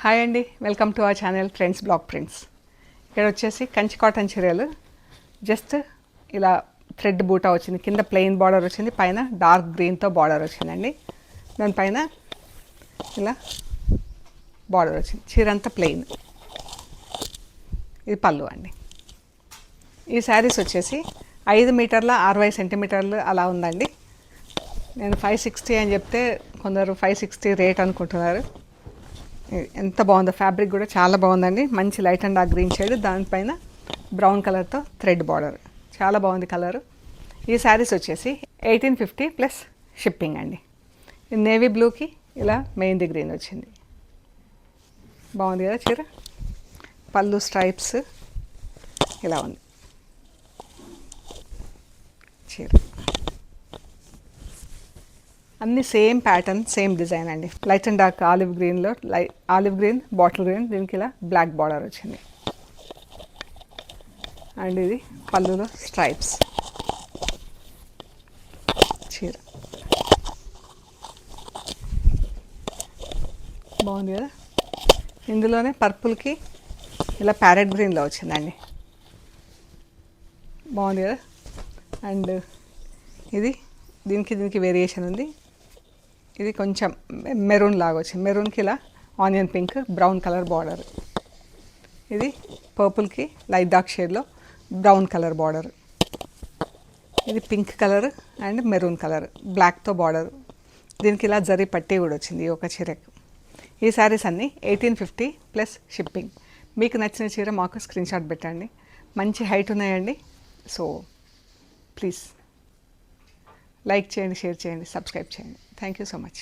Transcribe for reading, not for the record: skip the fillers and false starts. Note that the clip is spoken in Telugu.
హాయ్ అండి, welcome to our channel friends blog prints. ఇక్కడ వచ్చేసి కంచి కాటన్ చీరలు జస్ట్ ఇలా థ్రెడ్ బూటా వచ్చింది, కింద ప్లెయిన్ బార్డర్ వచ్చింది, పైన డార్క్ గ్రీన్తో బార్డర్ వచ్చిందండి. దానిపైన ఇలా బార్డర్ వచ్చింది, చీర అంతా ప్లెయిన్. ఇది పళ్ళు అండి. ఈ శారీస్ వచ్చేసి 5 మీటర్ల 60 సెంటీమీటర్లు అలా ఉందండి. నేను 560 అని చెప్తే కొందరు 560 రేట్ అనుకుంటున్నారు. ఎంత బాగుందో, ఫ్యాబ్రిక్ కూడా చాలా బాగుందండి. మంచి light and dark green shade, దానిపైన బ్రౌన్ కలర్తో థ్రెడ్ బార్డర్, చాలా బాగుంది కలరు. ఈ శారీస్ వచ్చేసి 1850 ప్లస్ షిప్పింగ్ అండి. ఈ నేవీ బ్లూకి ఇలా మెహందీ గ్రీన్ వచ్చింది, బాగుంది కదా చీర. పళ్ళు స్ట్రైప్స్ ఇలా ఉంది చీర. అన్నీ సేమ్ ప్యాటర్న్, సేమ్ డిజైన్ అండి. లైట్ అండ్ డార్క్ ఆలివ్ గ్రీన్లో ఆలివ్ గ్రీన్, బాటిల్ గ్రీన్, దీనికి ఇలా బ్లాక్ బార్డర్ వచ్చింది. అండ్ ఇది పళ్ళులో స్ట్రైప్స్ చీర, బాగుంది కదా. ఇందులోనే పర్పుల్కి ఇలా ప్యారెట్ గ్రీన్లో వచ్చిందండి, బాగుంది కదా. అండ్ ఇది దీనికి వేరియేషన్ ఉంది. ఇది కొంచెం మెరూన్ లాగా వచ్చింది, మెరూన్కి ఇలా onion pink brown colour border. ఇది పర్పుల్కి లైట్ డార్క్ షేడ్లో బ్రౌన్ కలర్ బార్డర్. ఇది pink colour and maroon colour బ్లాక్తో బార్డర్. దీనికి ఇలా జరీ పట్టీ కూడా వచ్చింది ఒక చీరకు. ఈ శారీస్ అన్నీ 1850 ప్లస్ షిప్పింగ్. మీకు నచ్చిన చీర మాకు స్క్రీన్ షాట్ పెట్టండి. మంచి హైట్ ఉన్నాయండి. సో ప్లీజ్ లైక్ చేయండి, షేర్ చేయండి, సబ్స్క్రైబ్ చేయండి. Thank you so much.